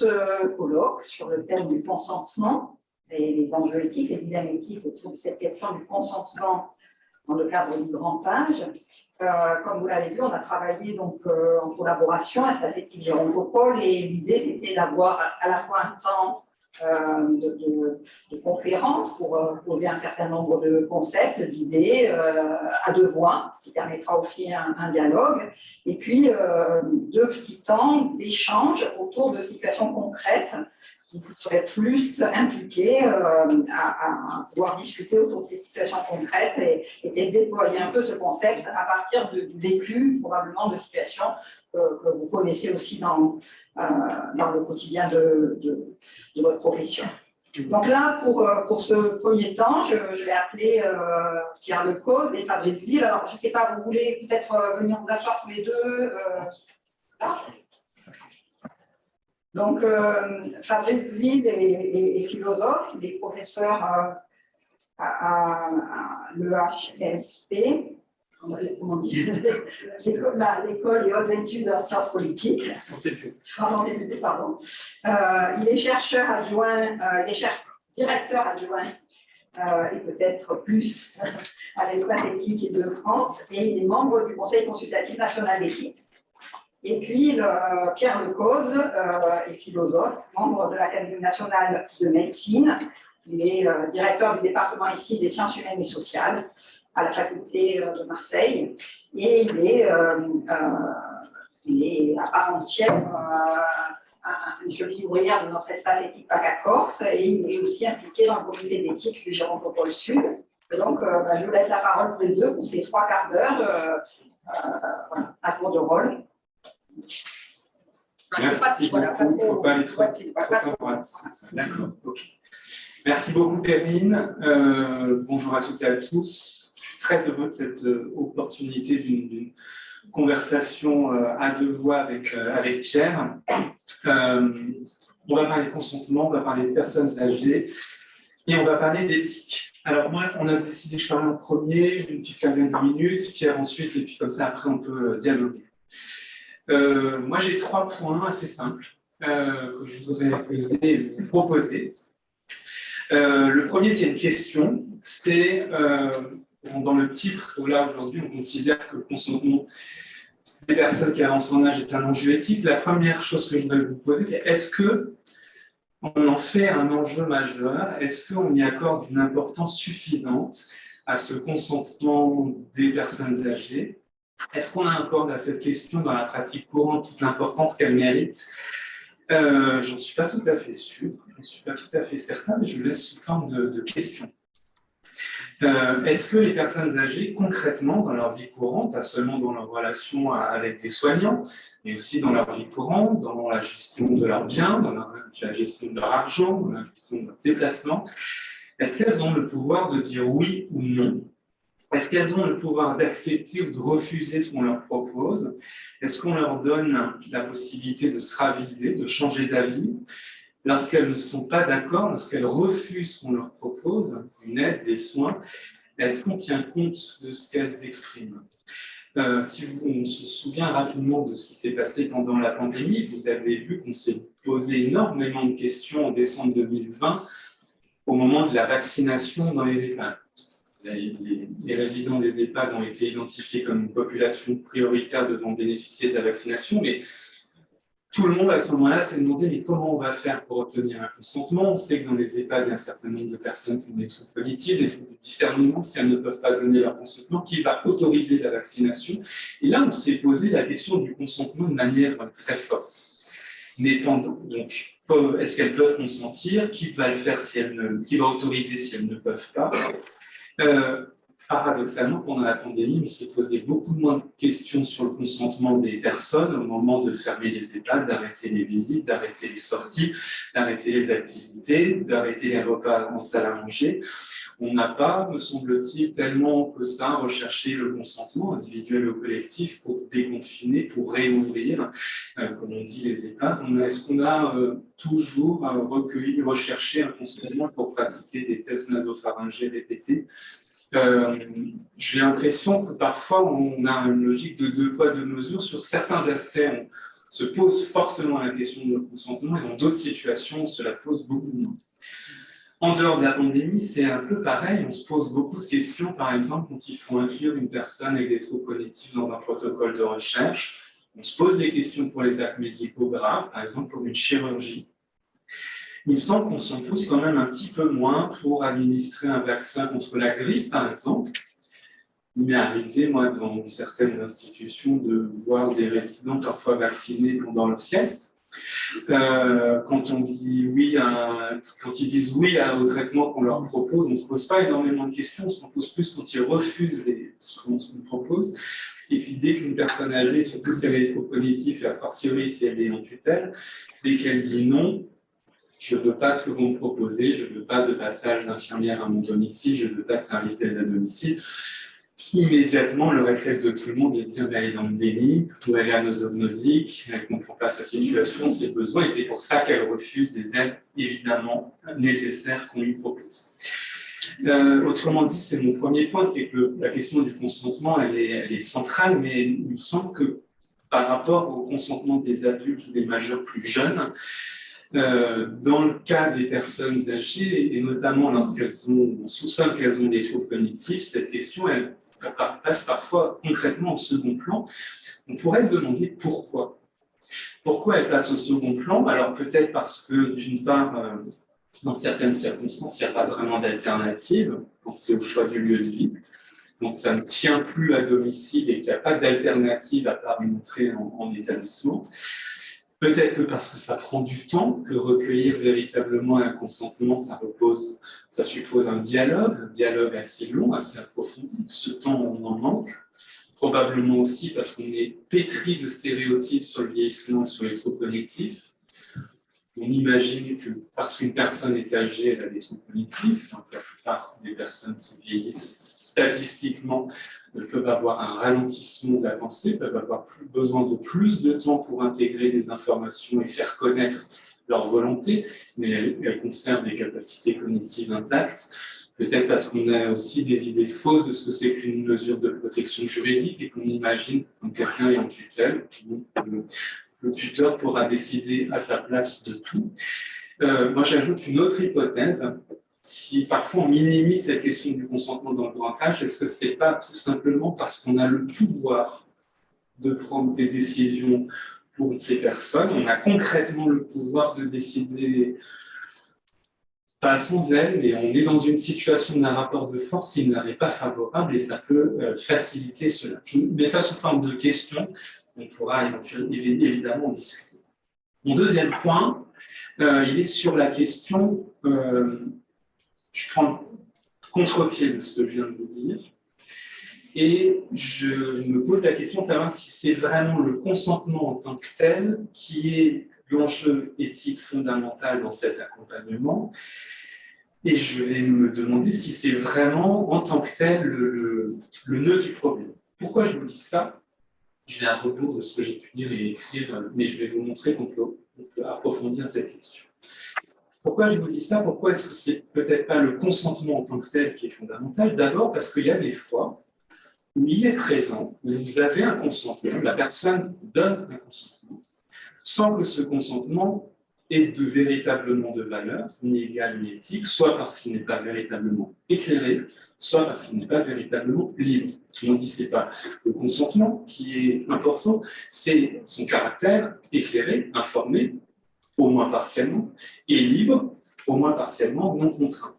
ce colloque sur le thème du consentement et les enjeux éthiques, les dilemmes éthiques autour de cette question du consentement dans le cadre d'une grande page. Comme vous l'avez vu, on a travaillé donc, en collaboration avec la Fédération Gérontopole et l'idée c'était d'avoir à la fois un temps de conférences pour poser un certain nombre de concepts, d'idées à deux voix, ce qui permettra aussi un dialogue, et puis deux petits temps d'échange autour de situations concrètes qui seraient plus impliqués à pouvoir discuter autour de ces situations concrètes et de déployer un peu ce concept à partir du vécu, probablement, de situations que vous connaissez aussi dans le quotidien de votre profession. Donc là, pour ce premier temps, je vais appeler Pierre Lecause et Fabrice Gzil. Alors, je ne sais pas, vous voulez peut-être venir vous asseoir tous les deux là. Donc, Fabrice Gzil est philosophe, il est professeur à l'EHSP, comment dire, l'école des hautes études en sciences politiques. En santé publique, pardon. Il est chercheur adjoint, directeur adjoint, et peut-être plus à l'Espace éthique et de France, et il est membre du Conseil consultatif national d'éthique. Et puis, Pierre Lecause est philosophe, membre de l'Académie nationale de médecine. Il est directeur du département ici des sciences humaines et sociales à la faculté de Marseille. Et il est à part entière une cheville ouvrière de notre espace éthique PACA Corse. Et il est aussi impliqué dans le comité d'éthique du Gérontopole Sud. Et donc, je vous laisse la parole pour les deux pour ces 3 quarts d'heure à tour de rôle. Merci beaucoup. D'accord. Merci beaucoup, Perrine. Bonjour à toutes et à tous. Je suis très heureux de cette opportunité d'une conversation à deux voix avec Pierre. On va parler de consentement, on va parler de personnes âgées et on va parler d'éthique. Alors moi, on a décidé que je parlais en premier, une petite quinzaine de minutes, Pierre ensuite, et puis comme ça, après, on peut dialoguer. Moi, j'ai 3 points assez simples que je voudrais vous proposer. Le premier, c'est une question. C'est dans le titre, là, aujourd'hui, on considère que le consentement des personnes qui avancent en âge est un enjeu éthique. La première chose que je voudrais vous poser, c'est est-ce qu'on en fait un enjeu majeur? Est-ce qu'on y accorde une importance suffisante à ce consentement des personnes âgées? Est-ce qu'on accorde à cette question dans la pratique courante toute l'importance qu'elle mérite? J'en suis pas tout à fait sûr, je ne suis pas tout à fait certain, mais je le laisse sous forme de question. Est-ce que les personnes âgées, concrètement, dans leur vie courante, pas seulement dans leur relation avec des soignants, mais aussi dans leur vie courante, dans la gestion de leurs biens, dans la gestion de leur argent, dans la gestion de leurs déplacements, est-ce qu'elles ont le pouvoir de dire oui ou non? Est-ce qu'elles ont le pouvoir d'accepter ou de refuser ce qu'on leur propose? Est-ce qu'on leur donne la possibilité de se raviser, de changer d'avis? Lorsqu'elles ne sont pas d'accord, lorsqu'elles refusent ce qu'on leur propose, une aide, des soins, est-ce qu'on tient compte de ce qu'elles expriment? Si on se souvient rapidement de ce qui s'est passé pendant la pandémie, vous avez vu qu'on s'est posé énormément de questions en décembre 2020 au moment de la vaccination dans les EHPAD. Les résidents des EHPAD ont été identifiés comme une population prioritaire devant bénéficier de la vaccination, mais tout le monde à ce moment-là s'est demandé mais comment on va faire pour obtenir un consentement? On sait que dans les EHPAD, il y a un certain nombre de personnes qui ont des troubles cognitifs, des troubles de discernement. Si elles ne peuvent pas donner leur consentement, qui va autoriser la vaccination? Et là, on s'est posé la question du consentement de manière très forte. Mais pendant, donc, est-ce qu'elles peuvent consentir? Qui va le faire qui va autoriser si elles ne peuvent pas? Paradoxalement, pendant la pandémie, on s'est posé beaucoup moins de questions sur le consentement des personnes au moment de fermer les EHPAD, d'arrêter les visites, d'arrêter les sorties, d'arrêter les activités, d'arrêter les repas en salle à manger. On n'a pas, me semble-t-il, tellement que ça recherché le consentement individuel ou collectif pour déconfiner, pour réouvrir, comme on dit, les EHPAD. Est-ce qu'on a toujours recherché un consentement pour pratiquer des tests nasopharyngés répétés? J'ai l'impression que parfois on a une logique de 2 poids 2 mesures. Sur certains aspects, se pose fortement la question de consentement, et dans d'autres situations, cela pose beaucoup moins. En dehors de la pandémie, c'est un peu pareil. On se pose beaucoup de questions, par exemple, quand il faut inclure une personne avec des troubles cognitifs dans un protocole de recherche. On se pose des questions pour les actes médicaux graves, par exemple pour une chirurgie. Il me semble qu'on s'en pousse quand même un petit peu moins pour administrer un vaccin contre la grippe, par exemple. Il m'est arrivé, moi, dans certaines institutions, de voir des résidents parfois vaccinés pendant leur sieste. Quand on dit oui quand ils disent oui au traitement qu'on leur propose, on ne se pose pas énormément de questions, on s'en pose plus quand ils refusent ce qu'on propose. Et puis dès qu'une personne âgée, surtout si elle est trop cognitive, et a fortiori si elle est en tutelle, dès qu'elle dit non, je ne veux pas ce que vous me proposez, je ne veux pas de passage d'infirmière à mon domicile, je ne veux pas de service d'aide à domicile, immédiatement, le réflexe de tout le monde est de dire elle est dans le déni, ou elle est anosognosique, elle ne comprend pas sa situation, ses besoins, et c'est pour ça qu'elle refuse des aides évidemment nécessaires qu'on lui propose. Autrement dit, c'est mon premier point, c'est que la question du consentement, elle est centrale, mais il me semble que par rapport au consentement des adultes ou des majeurs plus jeunes, dans le cas des personnes âgées, et notamment lorsqu'elles on soupçonne qu'elles ont des troubles cognitifs, cette question, elle passe parfois concrètement au second plan. On pourrait se demander pourquoi. Pourquoi elle passe au second plan? Alors peut-être parce que, d'une part, dans certaines circonstances, il n'y a pas vraiment d'alternative, quand c'est au choix du lieu de vie. Donc ça ne tient plus à domicile et qu'il n'y a pas d'alternative à part une entrée en établissement. Peut-être que parce que ça prend du temps, que recueillir véritablement un consentement, ça suppose un dialogue assez long, assez approfondi. Ce temps, on en manque. Probablement aussi parce qu'on est pétri de stéréotypes sur le vieillissement et sur les troubles cognitifs. On imagine que parce qu'une personne est âgée, elle a des troubles cognitifs. Donc la plupart des personnes qui vieillissent statistiquement peuvent avoir un ralentissement de la pensée, peuvent avoir besoin de plus de temps pour intégrer des informations et faire connaître leur volonté, mais elles conservent des capacités cognitives intactes. Peut-être parce qu'on a aussi des idées fausses de ce que c'est qu'une mesure de protection juridique et qu'on imagine quand quelqu'un est en tutelle, le tuteur pourra décider à sa place de tout. Moi, j'ajoute une autre hypothèse. Si parfois on minimise cette question du consentement dans le grand âge, est-ce que ce n'est pas tout simplement parce qu'on a le pouvoir de prendre des décisions pour ces personnes? On a concrètement le pouvoir de décider, pas sans elle, mais on est dans une situation d'un rapport de force qui ne n'est pas favorable et ça peut faciliter cela. Je mets ça sous forme de question, on pourra évidemment en discuter. Mon deuxième point, il est sur la question, je prends le contre-pied de ce que je viens de vous dire, et je me pose la question de savoir si c'est vraiment le consentement en tant que tel qui est l'enjeu éthique fondamental dans cet accompagnement, et je vais me demander si c'est vraiment en tant que tel le nœud du problème. Pourquoi je vous dis ça? Je vais à rebours de ce que j'ai pu lire et écrire, mais je vais vous montrer qu'on peut approfondir cette question. Pourquoi je vous dis ça? Pourquoi est-ce que c'est peut-être pas le consentement en tant que tel qui est fondamental? D'abord parce qu'il y a des fois où il est présent, où vous avez un consentement, la personne donne un consentement, sans que ce consentement ait véritablement de valeur, ni égale ni éthique, soit parce qu'il n'est pas véritablement éclairé, soit parce qu'il n'est pas véritablement libre. On dit ce n'est pas le consentement qui est important, c'est son caractère éclairé, informé, au moins partiellement, et libre, au moins partiellement, non contraint.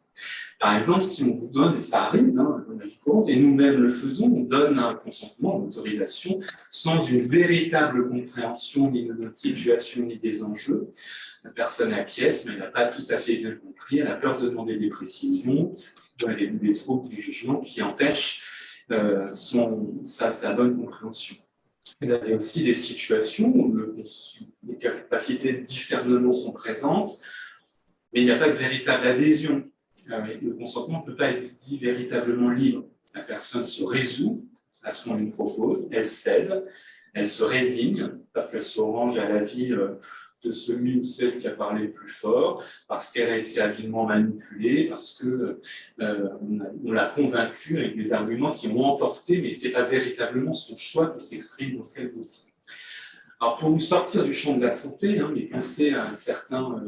Par exemple, si on vous donne, et ça arrive dans la vie courante, et nous-mêmes le faisons, on donne un consentement, une autorisation, sans une véritable compréhension ni de notre situation ni des enjeux. La personne acquiesce, mais elle n'a pas tout à fait bien compris, elle a peur de demander des précisions, elle a des troubles du jugement qui empêchent sa bonne compréhension. Vous avez aussi des situations où les capacités de discernement sont présentes, mais il n'y a pas de véritable adhésion. Le consentement ne peut pas être dit véritablement libre. La personne se résout à ce qu'on lui propose, elle cède, elle se résigne parce qu'elle se range à l'avis de celui ou celle qui a parlé le plus fort, parce qu'elle a été habilement manipulée, parce qu'on l'a convaincue avec des arguments qui ont emporté, mais ce n'est pas véritablement son choix qui s'exprime dans ce qu'elle vous dit. Alors, pour vous sortir du champ de la santé, mais pensez à certains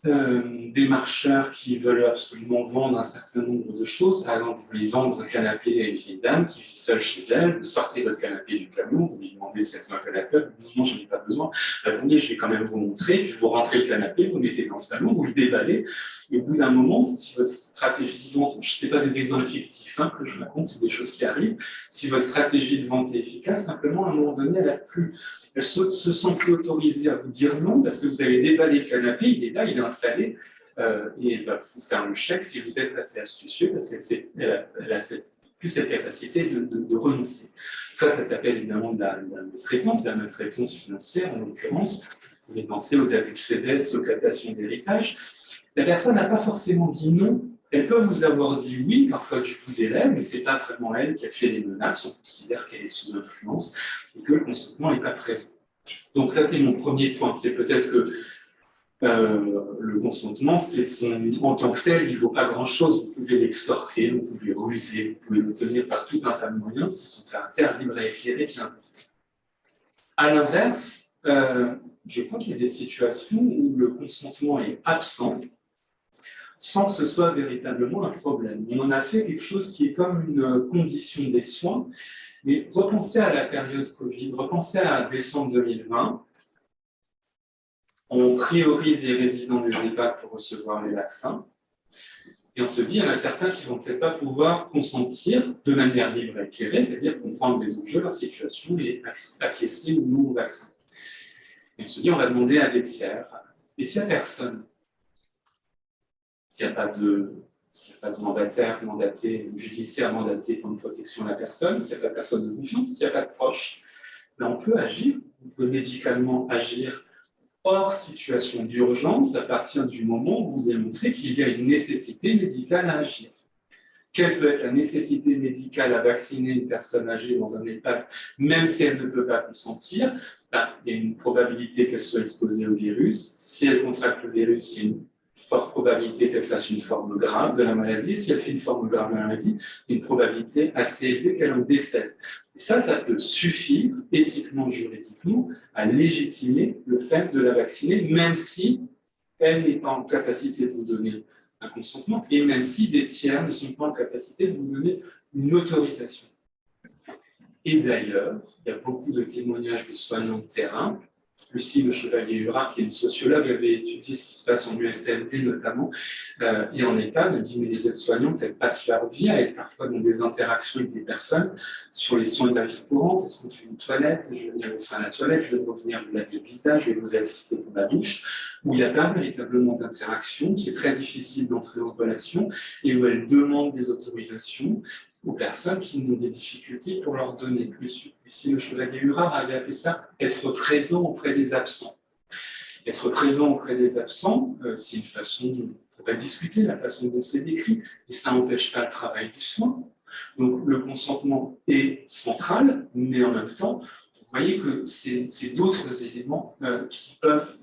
démarcheurs qui veulent absolument vendre un certain nombre de choses. Par exemple, vous voulez vendre un canapé à une vieille dame qui vit seule chez elle, vous sortez votre canapé du camion, vous lui demandez si elle veut un canapé, vous dites non, je n'en ai pas besoin. Attendez, je vais quand même vous montrer, puis vous rentrez le canapé, vous le mettez dans le salon, vous le déballez, et au bout d'un moment, si votre stratégie de vente, je ne sais pas des exemples fictifs que je raconte, c'est des choses qui arrivent, si votre stratégie de vente est efficace, simplement à un moment donné, elle se sent plus autorisée à vous dire non, parce que vous avez déballé le canapé, il est là, il est installé, et elle va vous faire le chèque si vous êtes assez astucieux, parce qu'elle a plus cette capacité de renoncer. Ça s'appelle évidemment de la maltraitance financière, en l'occurrence. Vous pouvez penser aux abus de faiblesse, aux captations d'héritage. La personne n'a pas forcément dit non. Elle peut vous avoir dit oui, parfois du bout des lèvres, mais ce n'est pas vraiment elle qui a fait les menaces. On considère qu'elle est sous influence et que le consentement n'est pas présent. Donc ça, c'est mon premier point. C'est peut-être que le consentement, en tant que tel, il ne vaut pas grand-chose. Vous pouvez l'extorquer, vous pouvez ruser, vous pouvez l'obtenir par tout un tas de moyens. C'est son caractère libre et éclairé qui importe. À l'inverse, je crois qu'il y a des situations où le consentement est absent, sans que ce soit véritablement un problème. On en a fait quelque chose qui est comme une condition des soins, mais repensez à la période Covid, repensez à décembre 2020, on priorise les résidents des EHPAD pour recevoir les vaccins, et on se dit, il y en a certains qui ne vont peut-être pas pouvoir consentir de manière libre et éclairée, c'est-à-dire comprendre les enjeux, leur situation et acquiescer ou non au vaccin. Et on se dit, on va demander à des tiers, et s'il n'y a personne, s'il n'y a pas de mandataire, mandaté, judiciaire mandaté pour une protection de la personne, s'il n'y a pas de personne de confiance, s'il n'y a pas de proche, là, on peut agir, on peut médicalement agir hors situation d'urgence à partir du moment où vous démontrez qu'il y a une nécessité médicale à agir. Quelle peut être la nécessité médicale à vacciner une personne âgée dans un EHPAD, même si elle ne peut pas consentir? Il y a une probabilité qu'elle soit exposée au virus. Si elle contracte le virus, il y a une forte probabilité qu'elle fasse une forme grave de la maladie. Si elle fait une forme grave de la maladie, il y a une probabilité assez élevée qu'elle en décède. Et ça peut suffire, éthiquement, juridiquement, à légitimer le fait de la vacciner, même si elle n'est pas en capacité de vous donner un consentement, et même si des tiers ne sont pas en capacité de vous donner une autorisation. Et d'ailleurs, il y a beaucoup de témoignages de soignants de terrain. Lucie Le Chevalier-Hurard, qui est une sociologue, avait étudié ce qui se passe en USMD notamment, et en EHPAD, elle dit, mais les aides-soignantes, elles passent leur vie à être parfois dans des interactions avec des personnes sur les soins de la vie courante. Est-ce qu'on fait une toilette? Je vais venir vous faire la toilette, je vais revenir vous laver le visage, je vais vous assister pour la douche, où il n'y a pas véritablement d'interaction, c'est très difficile d'entrer en relation, et où elles demandent des autorisations aux personnes qui ont des difficultés pour leur donner. Lucie Le Chevalier-Hurard avait appelé ça « être présent auprès des absents ». Être présent auprès des absents, c'est une façon, on pourrait discuter la façon dont c'est décrit, et ça n'empêche pas le travail du soin. Donc le consentement est central, mais en même temps, vous voyez que c'est d'autres éléments qui peuvent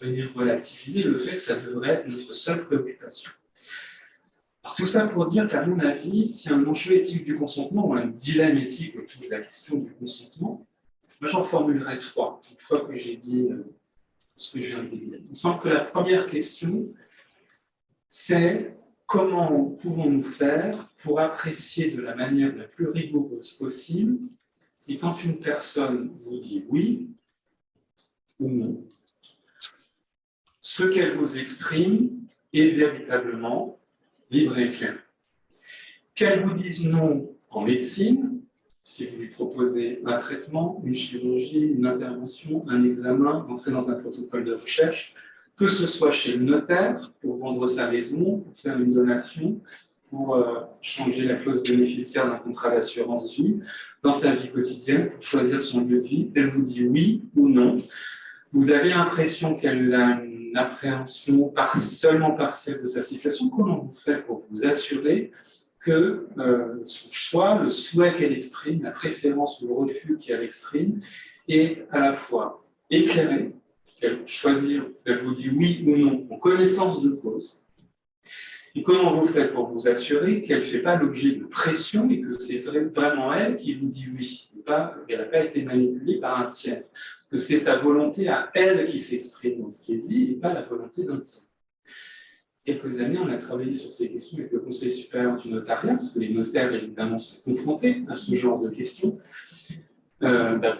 venir relativiser le fait que ça devrait être notre seule préoccupation. Alors, tout ça pour dire qu'à mon avis, si un enjeu éthique du consentement ou un dilemme éthique autour de la question du consentement, moi j'en formulerai trois, une fois que j'ai dit ce que je viens de dire. Il me semble que la première question, c'est comment pouvons-nous faire pour apprécier de la manière la plus rigoureuse possible si quand une personne vous dit oui ou non, ce qu'elle vous exprime est véritablement libre et clair. Qu'elle vous dise non en médecine, si vous lui proposez un traitement, une chirurgie, une intervention, un examen, entrer dans un protocole de recherche, que ce soit chez le notaire pour vendre sa maison, pour faire une donation, pour changer la clause bénéficiaire d'un contrat d'assurance vie, dans sa vie quotidienne, pour choisir son lieu de vie, elle vous dit oui ou non. Vous avez l'impression qu'elle a une appréhension seulement partielle de sa situation. Comment vous faites pour vous assurer que son choix, le souhait qu'elle exprime, la préférence ou le refus qu'elle exprime est à la fois éclairé, qu'elle choisit, elle vous dit oui ou non en connaissance de cause, Et comment vous faites pour vous assurer qu'elle ne fait pas l'objet de pression et que c'est vraiment elle qui vous dit oui, et qu'elle n'a pas été manipulée par un tiers, que c'est sa volonté à elle qui s'exprime dans ce qui est dit et pas la volonté d'un tiers. Quelques années, on a travaillé sur ces questions avec le Conseil supérieur du notariat, parce que les notaires, évidemment, sont confrontés à ce genre de questions,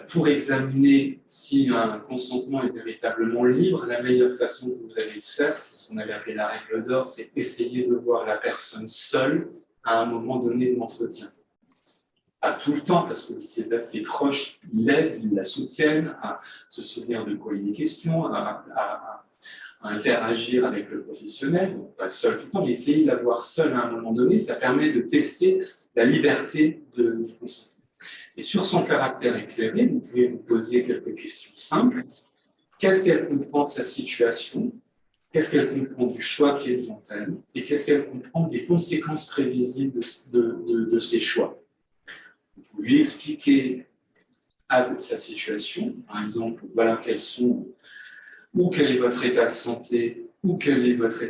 pour examiner si un consentement est véritablement libre. La meilleure façon que vous allez le faire, c'est ce qu'on avait appelé la règle d'or, c'est essayer de voir la personne seule à un moment donné de l'entretien. Pas tout le temps, parce que ses proches l'aident, ils la soutiennent à se souvenir de quoi il est question, à interagir avec le professionnel, donc pas seul tout le temps, mais essayer de l'avoir seul à un moment donné, ça permet de tester la liberté du consentement. Et sur son caractère éclairé, vous pouvez vous poser quelques questions simples. Qu'est-ce qu'elle comprend de sa situation? Qu'est-ce qu'elle comprend du choix qui est devant elle? Et qu'est-ce qu'elle comprend des conséquences prévisibles de ses choix? Vous lui expliquez sa situation, par exemple, voilà quelles sont, ou quel est votre état de santé, ou quel est votre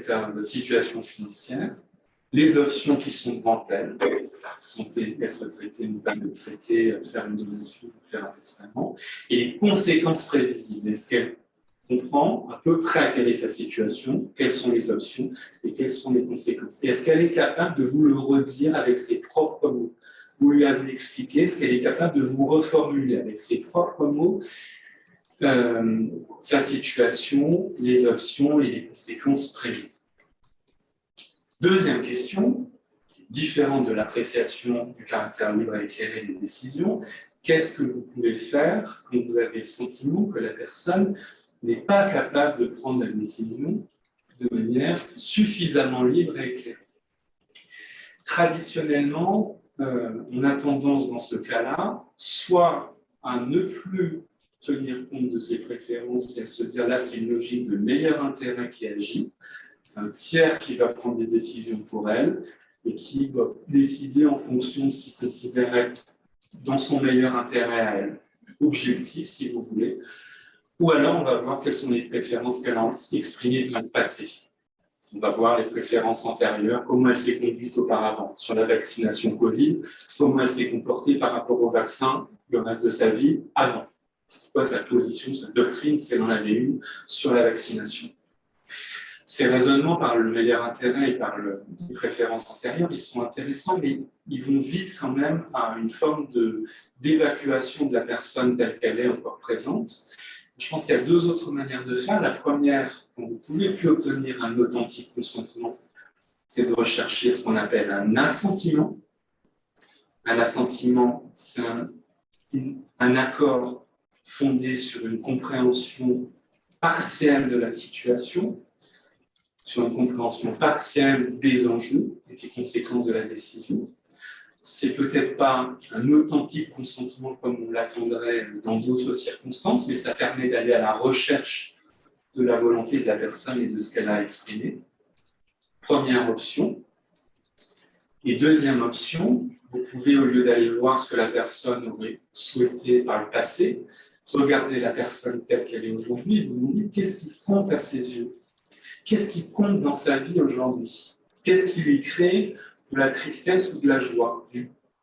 situation financière, les options qui sont devant elle, santé, être traité, ne pas être traité, faire une donation, faire un testament, et les conséquences prévisibles. Est-ce qu'elle comprend à peu près à quelle est sa situation, quelles sont les options et quelles sont les conséquences? Et est-ce qu'elle est capable de vous le redire avec ses propres mots? Vous lui avez expliqué, est-ce qu'elle est capable de vous reformuler avec ses propres mots sa situation, les options et les conséquences prévues? Deuxième question, différente de l'appréciation du caractère libre et éclairé des décisions, qu'est-ce que vous pouvez faire quand vous avez le sentiment que la personne n'est pas capable de prendre la décision de manière suffisamment libre et éclairée? Traditionnellement, on a tendance dans ce cas-là, soit à ne plus tenir compte de ses préférences et à se dire là c'est une logique de meilleur intérêt qui agit, c'est un tiers qui va prendre des décisions pour elle et qui va décider en fonction de ce qu'il considère être dans son meilleur intérêt à elle, objectif si vous voulez, ou alors on va voir quelles sont les préférences qu'elle a exprimées dans le passé. On va voir les préférences antérieures, comment elle s'est conduite auparavant sur la vaccination Covid, comment elle s'est comportée par rapport au vaccin le reste de sa vie avant. C'est quoi sa position, sa doctrine, si elle en avait une, sur la vaccination. Ces raisonnements par le meilleur intérêt et par les préférences antérieures, ils sont intéressants, mais ils vont vite quand même à une forme d'évacuation de la personne telle qu'elle est encore présente. Je pense qu'il y a deux autres manières de faire. La première, quand vous ne pouvez plus obtenir un authentique consentement, c'est de rechercher ce qu'on appelle un assentiment. Un assentiment, c'est un accord fondé sur une compréhension partielle de la situation, sur une compréhension partielle des enjeux et des conséquences de la décision. C'est peut-être pas un authentique consentement comme on l'attendrait dans d'autres circonstances, mais ça permet d'aller à la recherche de la volonté de la personne et de ce qu'elle a exprimé. Première option. Et deuxième option, vous pouvez, au lieu d'aller voir ce que la personne aurait souhaité par le passé, regarder la personne telle qu'elle est aujourd'hui et vous demander qu'est-ce qui compte à ses yeux. Qu'est-ce qui compte dans sa vie aujourd'hui? Qu'est-ce qui lui crée de la tristesse ou de la joie?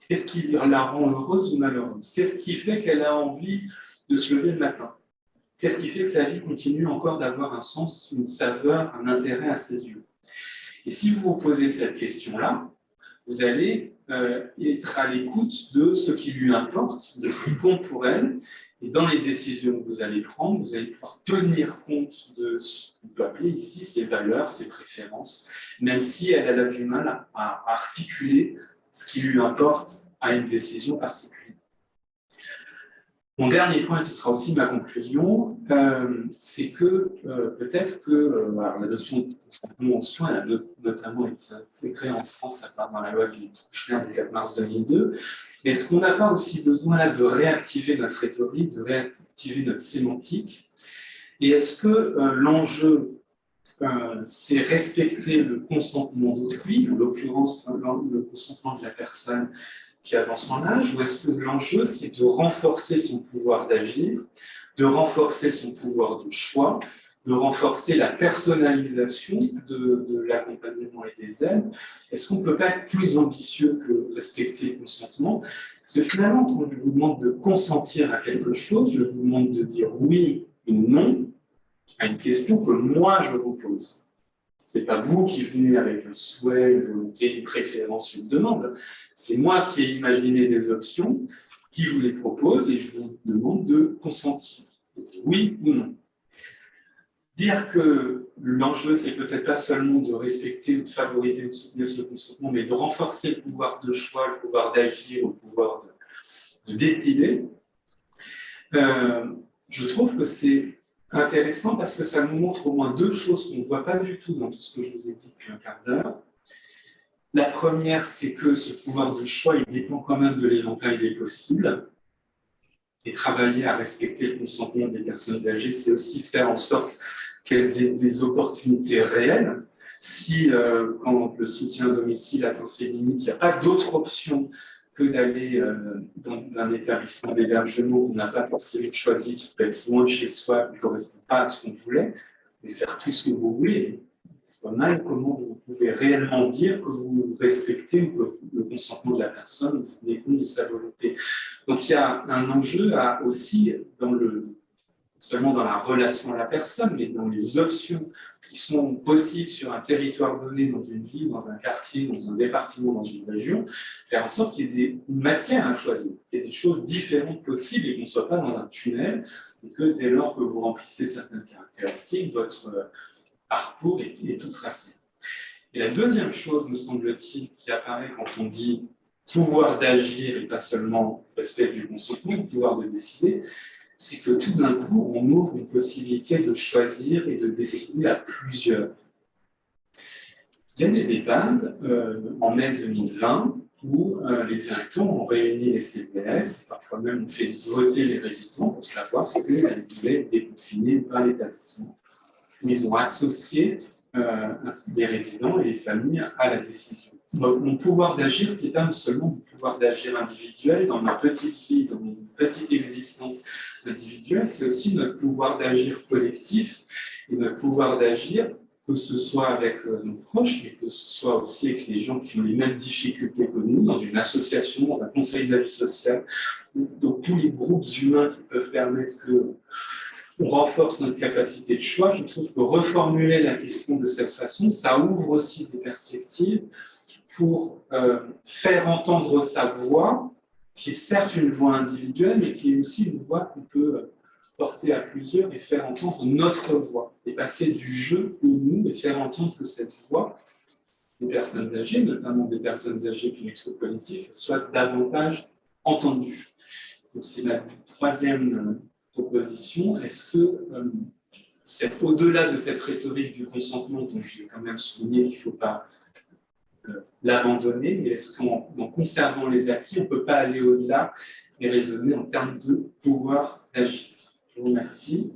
Qu'est-ce qui la rend heureuse ou malheureuse? Qu'est-ce qui fait qu'elle a envie de se lever le matin? Qu'est-ce qui fait que sa vie continue encore d'avoir un sens, une saveur, un intérêt à ses yeux? Et si vous vous posez cette question-là, vous allez être à l'écoute de ce qui lui importe, de ce qui compte pour elle. Et dans les décisions que vous allez prendre, vous allez pouvoir tenir compte de ce qu'on peut appeler ici ses valeurs, ses préférences, même si elle a du mal à articuler ce qui lui importe à une décision particulière. Mon dernier point, et ce sera aussi ma conclusion, c'est que peut-être que la notion de consentement aux soins a notamment été intégrée en France à part dans la loi du 4 mars 2002, mais est-ce qu'on n'a pas aussi besoin là, de réactiver notre rhétorique, de réactiver notre sémantique? Et est-ce que l'enjeu, c'est respecter le consentement d'autrui, en l'occurrence le consentement de la personne qui avance en âge, ou est-ce que l'enjeu, c'est de renforcer son pouvoir d'agir, de renforcer son pouvoir de choix, de renforcer la personnalisation de l'accompagnement et des aides, est-ce qu'on ne peut pas être plus ambitieux que respecter le consentement? Parce que finalement, quand je vous demande de consentir à quelque chose, je vous demande de dire oui ou non à une question que moi je vous pose. Ce n'est pas vous qui venez avec un souhait, une volonté, une préférence, une demande. C'est moi qui ai imaginé des options, qui vous les propose et je vous demande de consentir. Oui ou non. Dire que l'enjeu, c'est peut-être pas seulement de respecter ou de favoriser ou de soutenir ce consentement, mais de renforcer le pouvoir de choix, le pouvoir d'agir, le pouvoir de décider, je trouve que c'est intéressant parce que ça nous montre au moins deux choses qu'on ne voit pas du tout dans tout ce que je vous ai dit depuis un quart d'heure. La première, c'est que ce pouvoir de choix, il dépend quand même de l'éventail des possibles. Et travailler à respecter le consentement des personnes âgées, c'est aussi faire en sorte qu'elles aient des opportunités réelles. Si, quand le soutien à domicile atteint ses limites, il n'y a pas d'autre option que d'aller dans un établissement d'hébergement qu'on n'a pas forcément choisi, qui peut être loin de chez soi, qui ne correspond pas à ce qu'on voulait, et faire tout ce que vous voulez. Je vois mal comment vous pouvez réellement dire que vous respectez le consentement de la personne, vous tenez compte de sa volonté. Donc il y a un enjeu aussi seulement dans la relation à la personne, mais dans les options qui sont possibles sur un territoire donné, dans une ville, dans un quartier, dans un département, dans une région, faire en sorte qu'il y ait une matière à choisir, qu'il y ait des choses différentes possibles et qu'on ne soit pas dans un tunnel, et que dès lors que vous remplissez certaines caractéristiques, votre parcours est tout tracé. Et la deuxième chose, me semble-t-il, qui apparaît quand on dit pouvoir d'agir et pas seulement respect du consentement, le pouvoir de décider, c'est que tout d'un coup, on ouvre une possibilité de choisir et de décider à plusieurs. Il y a des EHPAD, en mai 2020, où les directeurs ont réuni les CPS, parfois même ont fait voter les résidents pour savoir si elles voulaient déconfiner ou pas l'établissement. Ils ont associé les résidents et les familles à la décision. Donc, mon pouvoir d'agir, ce n'est pas seulement mon pouvoir d'agir individuel dans ma petite vie, dans mon petite existence individuelle, c'est aussi notre pouvoir d'agir collectif et notre pouvoir d'agir, que ce soit avec nos proches, mais que ce soit aussi avec les gens qui ont les mêmes difficultés que nous, dans une association, dans un conseil de la vie sociale, dans tous les groupes humains qui peuvent permettre que on renforce notre capacité de choix. Je trouve que reformuler la question de cette façon, ça ouvre aussi des perspectives pour faire entendre sa voix, qui est certes une voix individuelle, mais qui est aussi une voix qu'on peut porter à plusieurs et faire entendre notre voix, et passer du jeu au nous et faire entendre que cette voix des personnes âgées, notamment des personnes âgées qui sont cognitives, soit davantage entendue. Donc c'est la troisième proposition. Est-ce que c'est au-delà de cette rhétorique du consentement dont j'ai quand même souligné qu'il ne faut pas l'abandonner, mais est-ce qu'en conservant les acquis, on ne peut pas aller au-delà et raisonner en termes de pouvoir d'agir? Je vous remercie.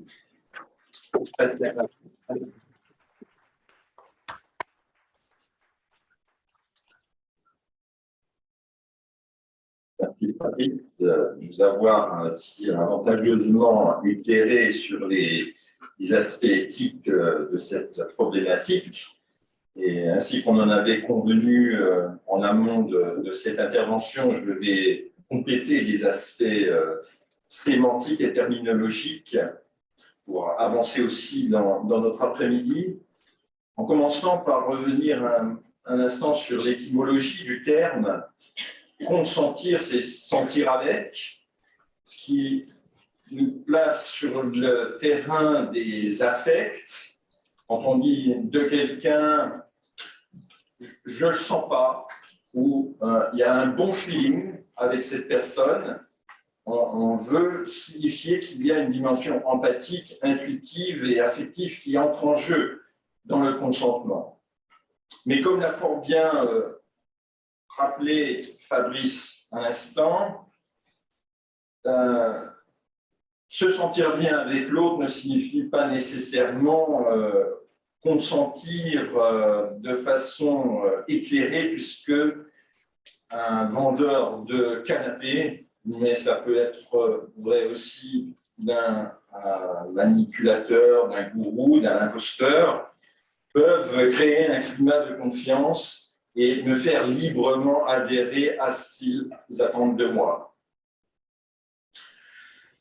Je passe la parole. Merci Patrice de nous avoir si avantageusement éclairé sur les aspects éthiques de cette problématique. Et ainsi qu'on en avait convenu en amont de cette intervention, je vais compléter les aspects sémantiques et terminologiques pour avancer aussi dans notre après-midi, en commençant par revenir un instant sur l'étymologie du terme. Consentir, c'est sentir avec, ce qui nous place sur le terrain des affects. Quand on dit de quelqu'un, je ne le sens pas, ou il y a un bon feeling avec cette personne, on veut signifier qu'il y a une dimension empathique, intuitive et affective qui entre en jeu dans le consentement. Mais comme l'a fort bien rappelé Fabrice à l'instant, se sentir bien avec l'autre ne signifie pas nécessairement consentir de façon éclairée, puisque un vendeur de canapé, mais ça peut être vrai aussi d'un manipulateur, d'un gourou, d'un imposteur, peuvent créer un climat de confiance et me faire librement adhérer à ce qu'ils attendent de moi.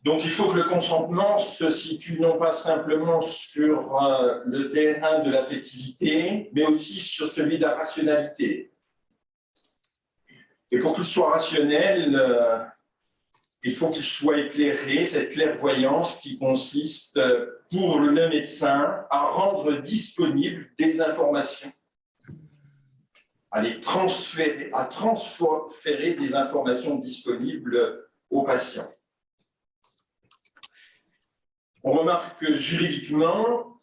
Donc, il faut que le consentement se situe non pas simplement sur le terrain de l'affectivité, mais aussi sur celui de la rationalité. Et pour qu'il soit rationnel, il faut qu'il soit éclairé, cette clairvoyance qui consiste pour le médecin à rendre disponibles des informations, à transférer des informations disponibles aux patients. On remarque que juridiquement,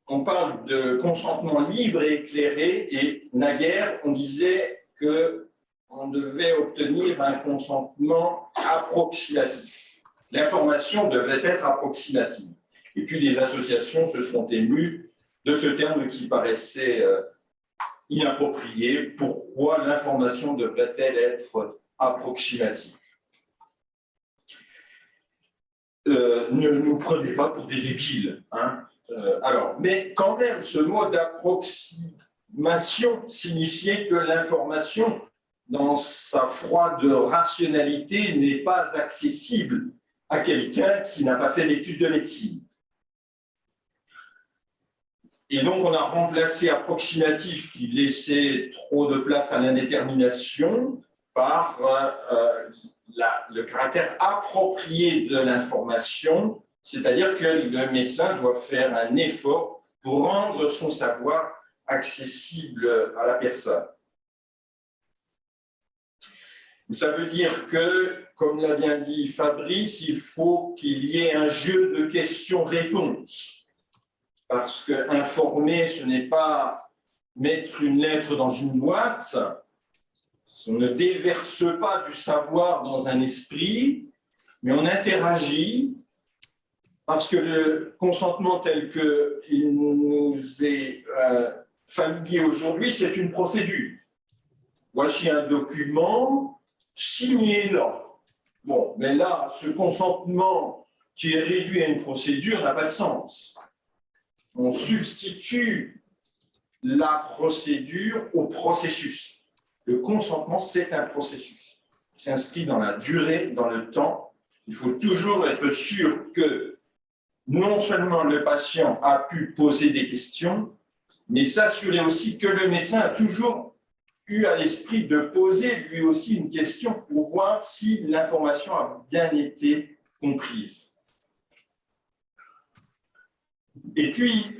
on parle de consentement libre et éclairé, et naguère, on disait qu'on devait obtenir un consentement approximatif. L'information devait être approximative. Et puis les associations se sont émues de ce terme qui paraissait inapproprié. Pourquoi l'information devrait-elle être approximative ? Ne nous prenez pas pour des débiles. Hein. Mais quand même, ce mot d'approximation signifiait que l'information, dans sa froide rationalité, n'est pas accessible à quelqu'un qui n'a pas fait d'études de médecine. Et donc, on a remplacé approximatif, qui laissait trop de place à l'indétermination, par le caractère approprié de l'information, c'est-à-dire que le médecin doit faire un effort pour rendre son savoir accessible à la personne. Ça veut dire que, comme l'a bien dit Fabrice, il faut qu'il y ait un jeu de questions-réponses. Parce que informer, ce n'est pas mettre une lettre dans une boîte. On ne déverse pas du savoir dans un esprit, mais on interagit parce que le consentement tel qu'il nous est familier aujourd'hui, c'est une procédure. Voici un document signé là. Bon, mais là, ce consentement qui est réduit à une procédure n'a pas de sens. On substitue la procédure au processus. Le consentement, c'est un processus qui s'inscrit dans la durée, dans le temps. Il faut toujours être sûr que non seulement le patient a pu poser des questions, mais s'assurer aussi que le médecin a toujours eu à l'esprit de poser lui aussi une question pour voir si l'information a bien été comprise. Et puis,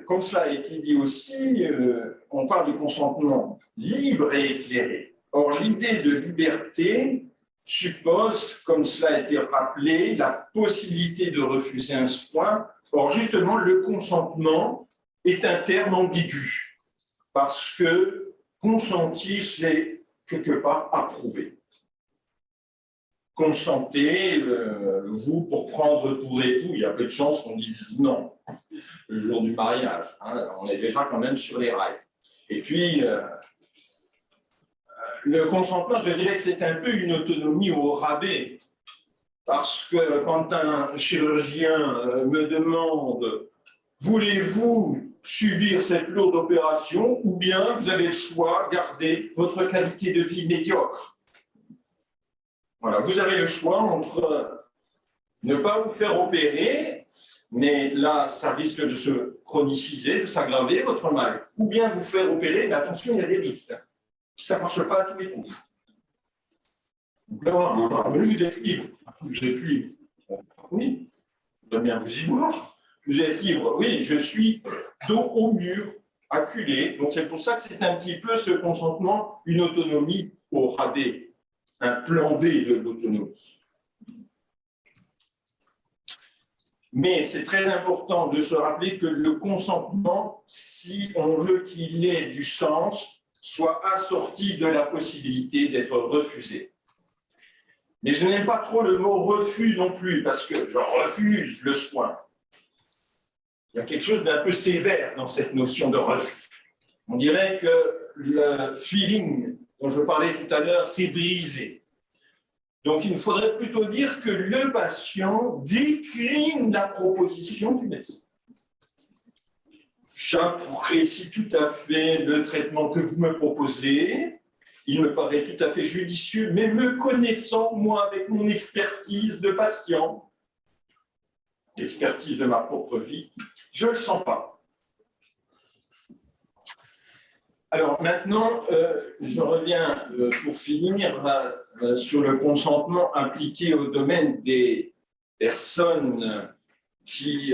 comme cela a été dit aussi, on parle de consentement libre et éclairé. Or, l'idée de liberté suppose, comme cela a été rappelé, la possibilité de refuser un soin. Or, justement, le consentement est un terme ambigu, parce que consentir, c'est quelque part approuver. Consentez, vous, pour prendre pour époux, il y a peu de chances qu'on dise non le jour du mariage. Hein, on est déjà quand même sur les rails. Et puis, le consentement, je dirais que c'est un peu une autonomie au rabais. Parce que quand un chirurgien me demande « Voulez-vous subir cette lourde opération ?» ou bien vous avez le choix, gardez votre qualité de vie médiocre. Voilà, vous avez le choix entre ne pas vous faire opérer, mais là, ça risque de se chroniciser, de s'aggraver, votre mal. Ou bien vous faire opérer, mais attention, il y a des risques. Ça ne marche pas à tous les coups. Donc là, vous êtes libre. Vous êtes libre. Oui, je dois bien vous y voir. Vous êtes libre. Oui, je suis dos au mur, acculé. Donc c'est pour ça que c'est un petit peu ce consentement, une autonomie au rabais. Un plan B de l'autonomie. Mais c'est très important de se rappeler que le consentement, si on veut qu'il ait du sens, soit assorti de la possibilité d'être refusé. Mais je n'aime pas trop le mot refus non plus, parce que je refuse le soin. Il y a quelque chose d'un peu sévère dans cette notion de refus. On dirait que le feeling dont je parlais tout à l'heure s'est brisé. Donc, il faudrait plutôt dire que le patient décline la proposition du médecin. J'apprécie tout à fait le traitement que vous me proposez. Il me paraît tout à fait judicieux, mais me connaissant, moi, avec mon expertise de patient, l'expertise de ma propre vie, je ne le sens pas. Alors maintenant, je reviens pour finir sur le consentement appliqué au domaine des personnes qui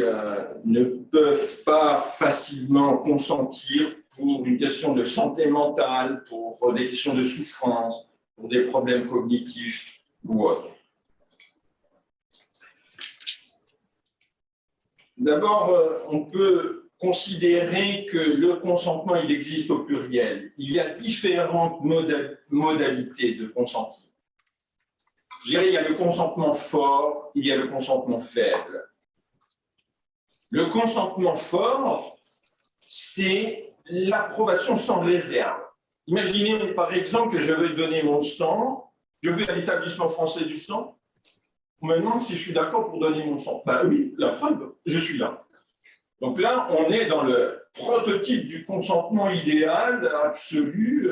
ne peuvent pas facilement consentir pour une question de santé mentale, pour des questions de souffrance, pour des problèmes cognitifs ou autres. D'abord, on peut considérer que le consentement, il existe au pluriel. Il y a différentes modalités de consentir. Je dirais, il y a le consentement fort, il y a le consentement faible. Le consentement fort, c'est l'approbation sans réserve. Imaginez par exemple que je veux donner mon sang, je vais à l'établissement français du sang, on me demande si je suis d'accord pour donner mon sang. Ben oui, la preuve, je suis là. Donc là, on est dans le prototype du consentement idéal, absolu.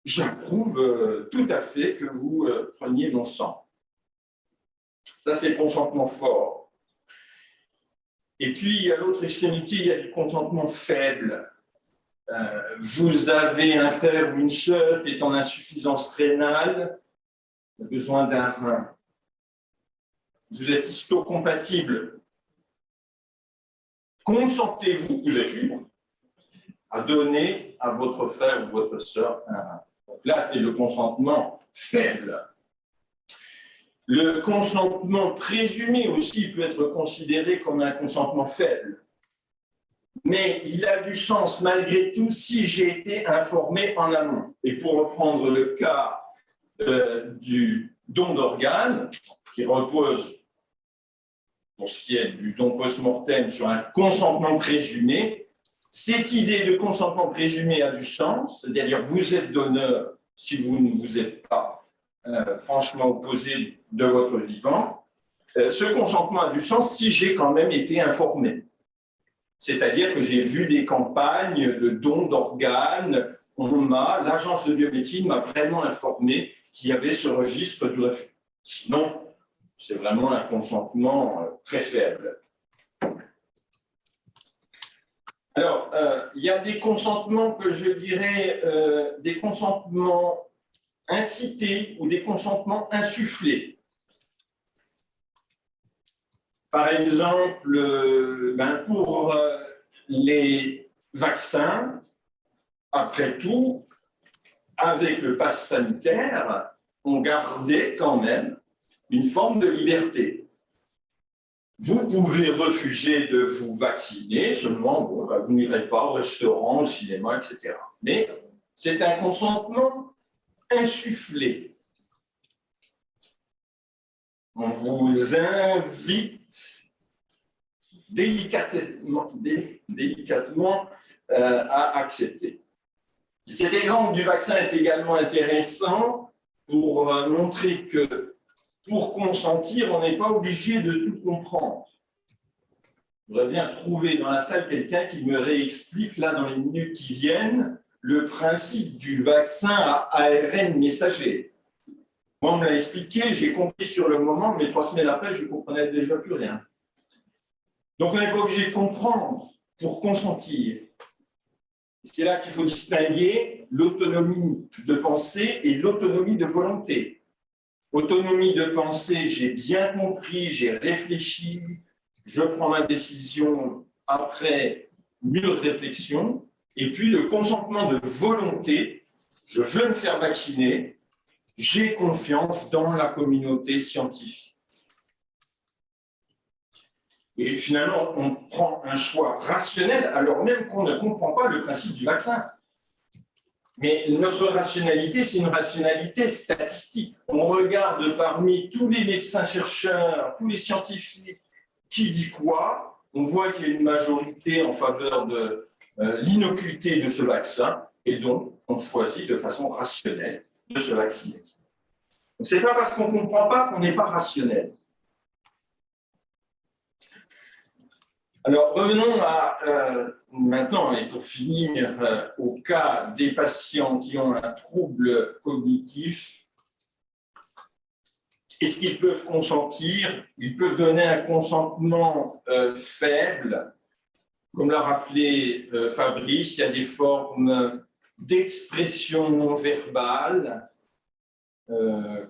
J'approuve tout à fait que vous preniez mon sang. Ça, c'est le consentement fort. Et puis, il y a l'autre extrémité, il y a du consentement faible. Vous avez un frère ou une sœur qui est en insuffisance rénale, a besoin d'un rein. Vous êtes histocompatible. Consentez-vous, vous êtes libre, à donner à votre frère ou votre sœur un rein. Donc là, c'est le consentement faible. Le consentement présumé aussi peut être considéré comme un consentement faible. Mais il a du sens malgré tout si j'ai été informé en amont. Et pour reprendre le cas du don d'organes, qui repose, pour ce qui est du don post-mortem, sur un consentement présumé, cette idée de consentement présumé a du sens, c'est-à-dire vous êtes donneur si vous ne vous êtes pas franchement opposé de votre vivant. Ce consentement a du sens si j'ai quand même été informé. C'est-à-dire que j'ai vu des campagnes de dons d'organes, l'agence de biomédecine m'a vraiment informé qu'il y avait ce registre du refus. Sinon, c'est vraiment un consentement très faible. Alors, il y a des consentements que je dirais, des consentements incités ou des consentements insufflés. Par exemple, pour les vaccins, après tout, avec le pass sanitaire, on gardait quand même une forme de liberté. Vous pouvez refuser de vous vacciner, seulement vous n'irez pas au restaurant, au cinéma, etc. Mais c'est un consentement insufflé. On vous invite délicatement à accepter. Cet exemple du vaccin est également intéressant pour montrer que pour consentir, on n'est pas obligé de tout comprendre. Je voudrais bien trouver dans la salle quelqu'un qui me réexplique, là, dans les minutes qui viennent, le principe du vaccin à ARN messager. Moi, on me l'a expliqué, j'ai compris sur le moment, mais 3 semaines après, je ne comprenais déjà plus rien. Donc, on n'est pas obligé de comprendre pour consentir. C'est là qu'il faut distinguer l'autonomie de pensée et l'autonomie de volonté. Autonomie de pensée, j'ai bien compris, j'ai réfléchi, je prends ma décision après mûre réflexion. Et puis le consentement de volonté, je veux me faire vacciner, j'ai confiance dans la communauté scientifique. Et finalement, on prend un choix rationnel alors même qu'on ne comprend pas le principe du vaccin. Mais notre rationalité, c'est une rationalité statistique. On regarde parmi tous les médecins-chercheurs, tous les scientifiques, qui dit quoi, on voit qu'il y a une majorité en faveur de l'innocuité de ce vaccin, et donc on choisit de façon rationnelle de se vacciner. Ce n'est pas parce qu'on ne comprend pas qu'on n'est pas rationnel. Alors, revenons à, maintenant, et pour finir, au cas des patients qui ont un trouble cognitif. Est-ce qu'ils peuvent consentir? Ils peuvent donner un consentement faible. Comme l'a rappelé Fabrice, il y a des formes d'expression non verbale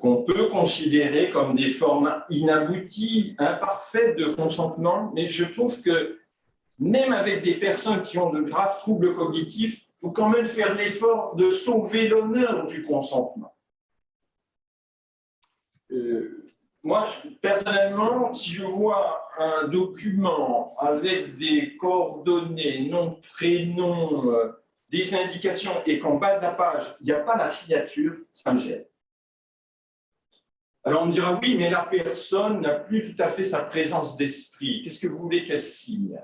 qu'on peut considérer comme des formes inabouties, imparfaites de consentement, mais je trouve que même avec des personnes qui ont de graves troubles cognitifs, il faut quand même faire l'effort de sauver l'honneur du consentement. Moi, personnellement, si je vois un document avec des coordonnées, nom, prénom, des indications, et qu'en bas de la page, il n'y a pas la signature, ça me gêne. Alors on me dira, oui, mais la personne n'a plus tout à fait sa présence d'esprit. Qu'est-ce que vous voulez qu'elle signe?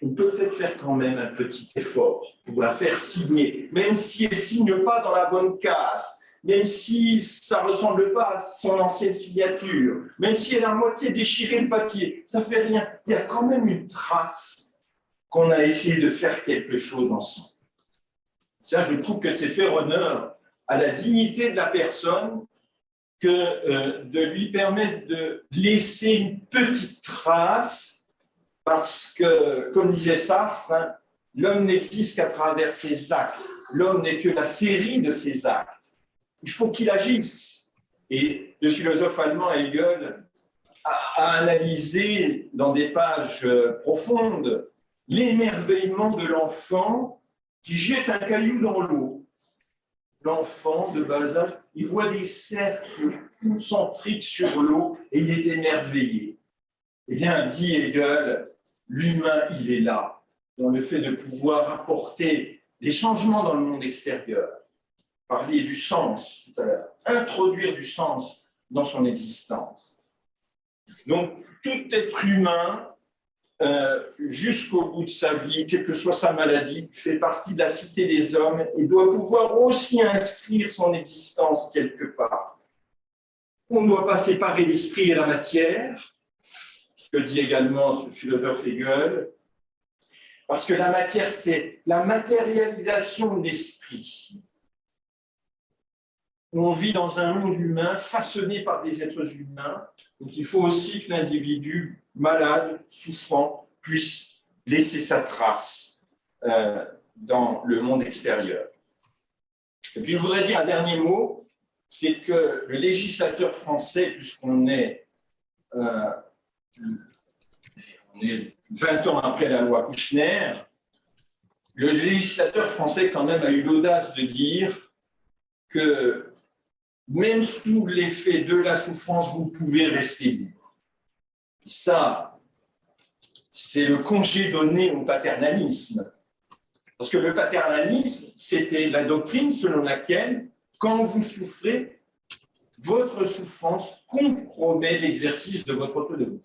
On peut peut-être faire quand même un petit effort pour la faire signer, même si elle ne signe pas dans la bonne case, même si ça ne ressemble pas à son ancienne signature, même si elle a à moitié déchiré le papier, ça ne fait rien. Il y a quand même une trace qu'on a essayé de faire quelque chose ensemble. Ça, je trouve que c'est faire honneur à la dignité de la personne que de lui permettre de laisser une petite trace, parce que, comme disait Sartre, hein, l'homme n'existe qu'à travers ses actes. L'homme n'est que la série de ses actes. Il faut qu'il agisse. Et le philosophe allemand Hegel a analysé dans des pages profondes l'émerveillement de l'enfant qui jette un caillou dans l'eau. L'enfant de bas âge, il voit des cercles concentriques sur l'eau et il est émerveillé. Eh bien, dit Hegel, l'humain, il est là, dans le fait de pouvoir apporter des changements dans le monde extérieur. Parler du sens tout à l'heure, introduire du sens dans son existence. Donc, tout être humain, jusqu'au bout de sa vie, quelle que soit sa maladie, fait partie de la cité des hommes et doit pouvoir aussi inscrire son existence quelque part. On ne doit pas séparer l'esprit et la matière, ce que dit également ce philosophe Hegel, parce que la matière, c'est la matérialisation de l'esprit. On vit dans un monde humain façonné par des êtres humains, donc il faut aussi que l'individu malade, souffrant, puisse laisser sa trace dans le monde extérieur. Et puis je voudrais dire un dernier mot, c'est que le législateur français, puisqu'on est 20 ans après la loi Kouchner, le législateur français quand même a eu l'audace de dire que même sous l'effet de la souffrance, vous pouvez rester libre. Et ça, c'est le congé donné au paternalisme. Parce que le paternalisme, c'était la doctrine selon laquelle, quand vous souffrez, votre souffrance compromet l'exercice de votre autonomie.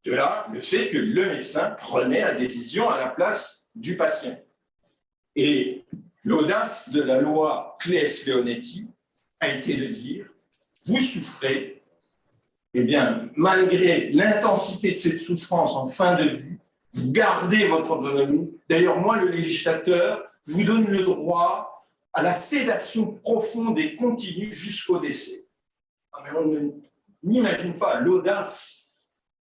De là, le fait que le médecin prenait la décision à la place du patient. Et l'audace de la loi Claes-Leonetti a été de dire, vous souffrez, eh bien, malgré l'intensité de cette souffrance en fin de vie, vous gardez votre autonomie. D'ailleurs, moi, le législateur, je vous donne le droit à la sédation profonde et continue jusqu'au décès. Mais on n'imagine pas l'audace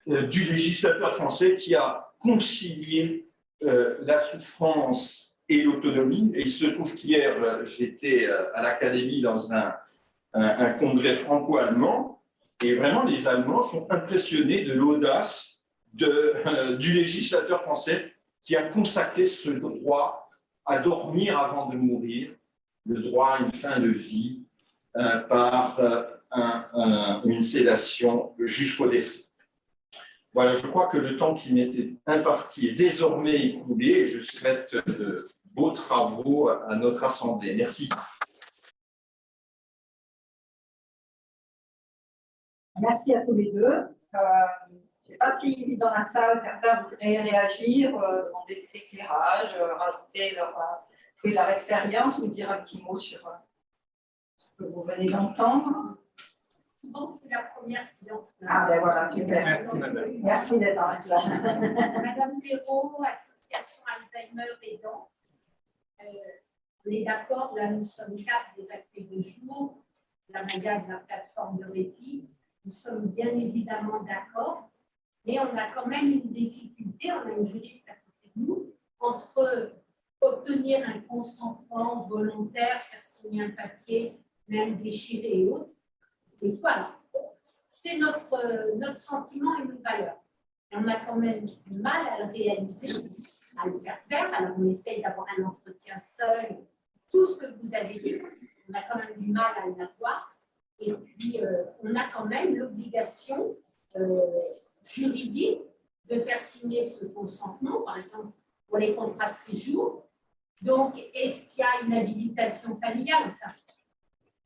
du législateur français qui a concilié la souffrance et l'autonomie. Et il se trouve qu'hier, j'étais à l'Académie dans un congrès franco-allemand, et vraiment les Allemands sont impressionnés de l'audace du législateur français qui a consacré ce droit à dormir avant de mourir, le droit à une fin de vie par une sédation jusqu'au décès. Voilà, je crois que le temps qui m'était imparti est désormais écoulé et je souhaite de beaux travaux à notre Assemblée. Merci. Merci à tous les deux. Je ne sais pas si dans la salle, certains voudraient réagir, demander des éclairages, rajouter et leur expérience, nous dire un petit mot sur ce que vous venez d'entendre. Bon, c'est la première cliente. Ah ben voilà, super. Merci, madame. Merci d'être avec ça. Madame Perrault, Association Alzheimer et dents. On est d'accord, là nous sommes 4 des actés de jour, la MAGA de la plateforme de répit. Nous sommes bien évidemment d'accord, mais on a quand même une difficulté, on a une juriste à côté de nous, entre obtenir un consentement volontaire, faire signer un papier, même déchiré et autres. Des fois, alors, c'est notre sentiment et nos valeurs. Et on a quand même du mal à le réaliser, à le faire faire. Alors, on essaye d'avoir un entretien seul. Tout ce que vous avez dit, on a quand même du mal à l'avoir. Et puis, on a quand même l'obligation juridique de faire signer ce consentement, par exemple, pour les contrats de séjour. Donc, est-ce qu'il y a une habilitation familiale? Enfin,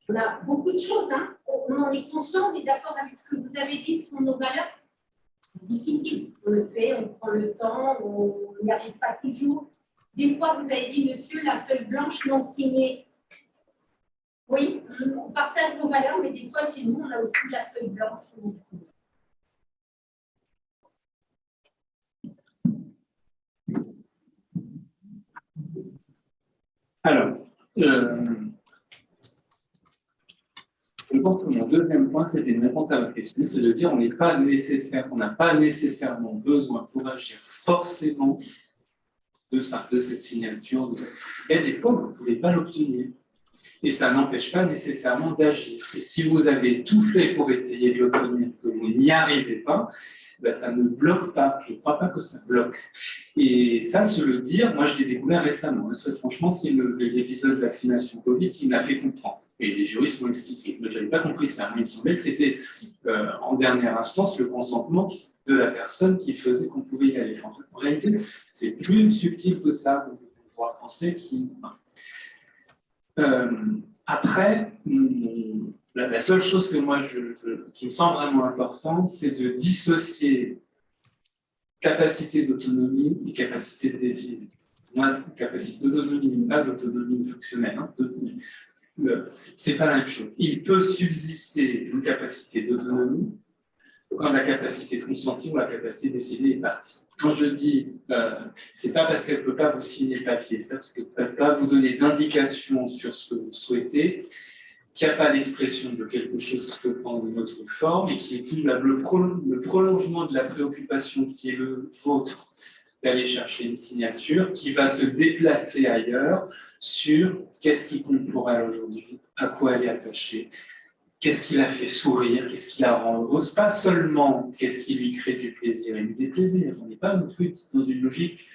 on a beaucoup de choses, hein. On en est conscient, on est d'accord avec ce que vous avez dit sur nos valeurs. C'est difficile, on le fait, on prend le temps, on n'y arrive pas toujours. Des fois, vous avez dit, monsieur, la feuille blanche non signée. Oui, on partage nos valeurs, mais des fois, chez nous, on a aussi la feuille blanche non signée. Alors, je pense que mon deuxième point, c'était une réponse à votre question, c'est de dire on n'a pas nécessairement besoin pour agir forcément de ça, de cette signature. Il y a des fois où vous ne pouvez pas l'obtenir. Et ça n'empêche pas nécessairement d'agir. Et si vous avez tout fait pour essayer de l'obtenir, que vous n'y arrivez pas, ben, ça ne bloque pas. Je ne crois pas que ça bloque. Et ça, se le dire, moi je l'ai découvert récemment. Très franchement, c'est l'épisode de vaccination Covid qui m'a fait comprendre. Et les juristes m'ont expliqué. Mais je n'avais pas compris ça. Mais il me semblait que c'était, en dernière instance, le consentement de la personne qui faisait qu'on pouvait y aller. En réalité, c'est plus subtil que ça, le droit français qui... après, la seule chose que moi qui me semble vraiment importante, c'est de dissocier capacité d'autonomie et capacité de décision. Moi, capacité d'autonomie, pas d'autonomie fonctionnelle. Hein, c'est pas la même chose. Il peut subsister une capacité d'autonomie quand la capacité de consentir ou la capacité de décider est partie. Quand je dis, c'est pas parce qu'elle ne peut pas vous signer le papier, c'est parce qu'elle ne peut pas vous donner d'indications sur ce que vous souhaitez, qu'il n'y a pas d'expression de quelque chose qui peut prendre une autre forme et qui est tout le prolongement de la préoccupation qui est le vôtre d'aller chercher une signature, qui va se déplacer ailleurs sur qu'est-ce qui compte pour elle aujourd'hui, à quoi elle est attachée, qu'est-ce qui la fait sourire, qu'est-ce qui la rend heureuse, pas seulement qu'est-ce qui lui crée du plaisir et du déplaisir. On n'est pas non plus dans une logique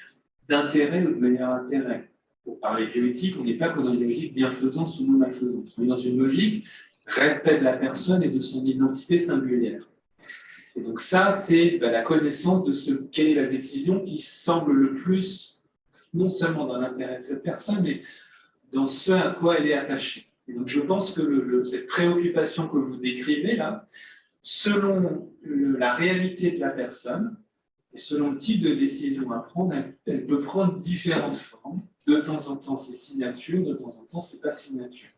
d'intérêt ou de meilleur intérêt. Pour parler bioéthique, on n'est pas dans une logique bienfaisance ou non malfaisance. On est dans une logique respect de la personne et de son identité singulière. Et donc ça, c'est la connaissance de quelle est la décision qui semble le plus, non seulement dans l'intérêt de cette personne, mais dans ce à quoi elle est attachée. Et donc je pense que cette préoccupation que vous décrivez là, selon la réalité de la personne et selon le type de décision à prendre, elle peut prendre différentes formes. De temps en temps, c'est signature, de temps en temps, c'est pas signature.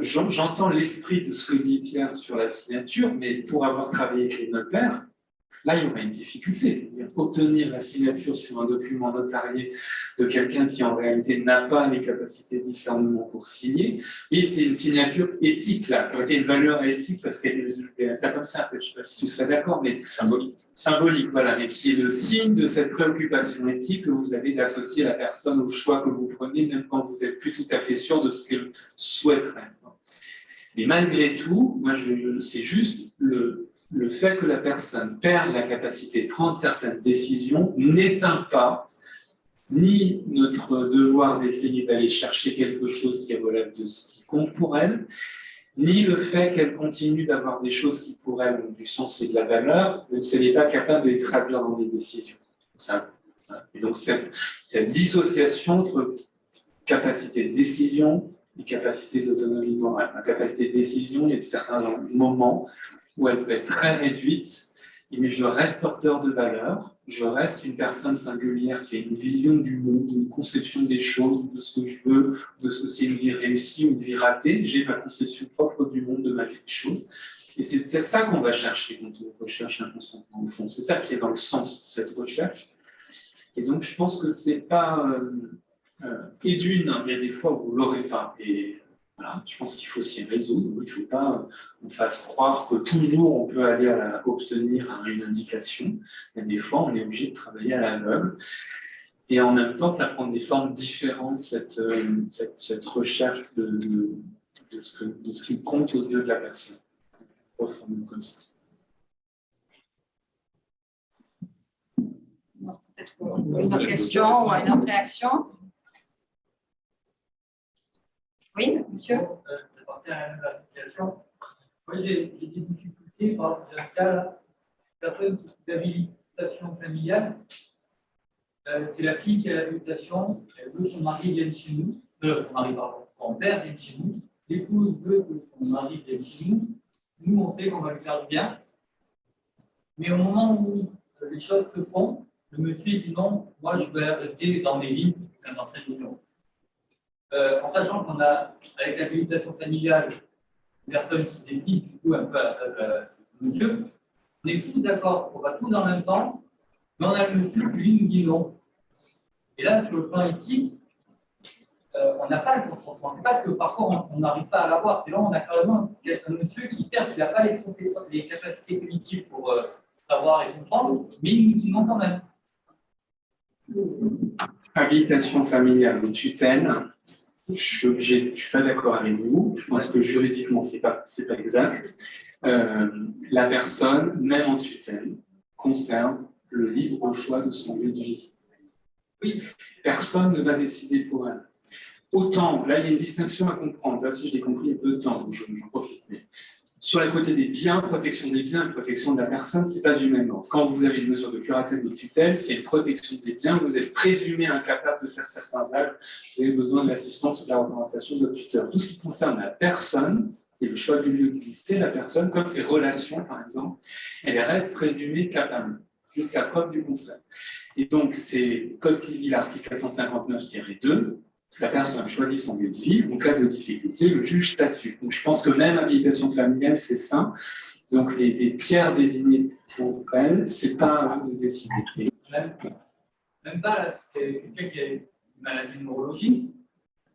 J'entends l'esprit de ce que dit Pierre sur la signature, mais pour avoir travaillé avec les notaires, là, il y aura une difficulté. C'est-à-dire obtenir la signature sur un document notarié de quelqu'un qui, en réalité, n'a pas les capacités de discernement pour signer. Et c'est une signature éthique, là, qui a une valeur éthique, parce qu'elle est ça comme ça, peut-être, je ne sais pas si tu serais d'accord, mais symbolique, voilà, mais qui est le signe de cette préoccupation éthique que vous avez d'associer la personne au choix que vous prenez, même quand vous n'êtes plus tout à fait sûr de ce qu'elle souhaiterait. Mais malgré tout, moi, c'est juste le fait que la personne perde la capacité de prendre certaines décisions n'éteint pas ni notre devoir d'essayer d'aller chercher quelque chose qui relève de ce qui compte pour elle, ni le fait qu'elle continue d'avoir des choses qui pour elle ont du sens et de la valeur, même si elle n'est pas capable de les traduire dans des décisions. Et donc cette dissociation entre capacité de décision et capacité d'autonomie morale. La capacité de décision, il y a certains moments où elle peut être très réduite mais je reste porteur de valeurs, je reste une personne singulière qui a une vision du monde, une conception des choses, de ce que je veux, de ce que c'est une vie réussie ou une vie ratée. J'ai ma conception propre du monde, de ma vie des choses. Et c'est ça qu'on va chercher quand on recherche un consentement au fond. C'est ça qui est dans le sens de cette recherche. Et donc, je pense que c'est pas... et d'une, il y a des fois où vous l'aurez pas. Et voilà, je pense qu'il faut s'y résoudre. Il ne faut pas qu'on fasse croire que toujours on peut aller obtenir une indication. Il y a des fois, on est obligé de travailler à l'aveugle. Et en même temps, ça prend des formes différentes, cette recherche de ce qui compte aux yeux de la personne. Profondément comme ça. Peut-être une autre question ou une autre réaction? Oui, monsieur? Moi, j'ai des difficultés par exemple, un cas là, personne d'habilitation familiale. C'est la fille qui a l'habilitation, elle veut que son mari vienne chez nous, son mari, pardon, son père vienne chez nous, l'épouse veut que son mari vienne chez nous, nous on sait qu'on va lui faire du bien, mais au moment où les choses se font, le monsieur dit non, moi je vais rester dans mes lignes, c'est un ancien million. En sachant qu'on a, avec l'habilitation familiale, une personne qui décide du coup un peu à monsieur, on est tous d'accord, on va tous en même temps, mais on a le monsieur qui lui nous dit non. Et là, sur le plan éthique, on n'a pas le consentement. C'est pas que parfois on n'arrive pas à l'avoir, c'est là on a carrément un monsieur qui certes, il n'a pas les capacités cognitives pour savoir et comprendre, mais il nous dit non quand même. Habilitation familiale ou tutelle, je ne suis pas d'accord avec vous. Je pense que juridiquement, ce n'est pas exact. La personne, même en tutelle, conserve le libre choix de son lieu de vie. Oui, personne ne va décider pour elle. Autant, là, il y a une distinction à comprendre. Là, si je l'ai compris il y a peu de temps, donc j'en profite. Mais sur le côté des biens, protection des biens et protection de la personne, ce n'est pas du même ordre. Quand vous avez une mesure de curatelle ou de tutelle, c'est une protection des biens. Vous êtes présumé incapable de faire certains actes. Vous avez besoin de l'assistance ou de la représentation de votre tuteur. Tout ce qui concerne la personne, et le choix du lieu de vie, c'est la personne, comme ses relations, par exemple, elle reste présumée capable, jusqu'à preuve du contraire. Et donc, c'est Code civil, article 459-2, la personne choisit son lieu de vie. En cas de difficulté, le juge statue. Donc, je pense que même habilitation familiale, c'est ça. Donc, les tiers désignés pour elle, c'est pas à eux de décider. Même pas, là, c'est quelqu'un qui a une maladie neurologique.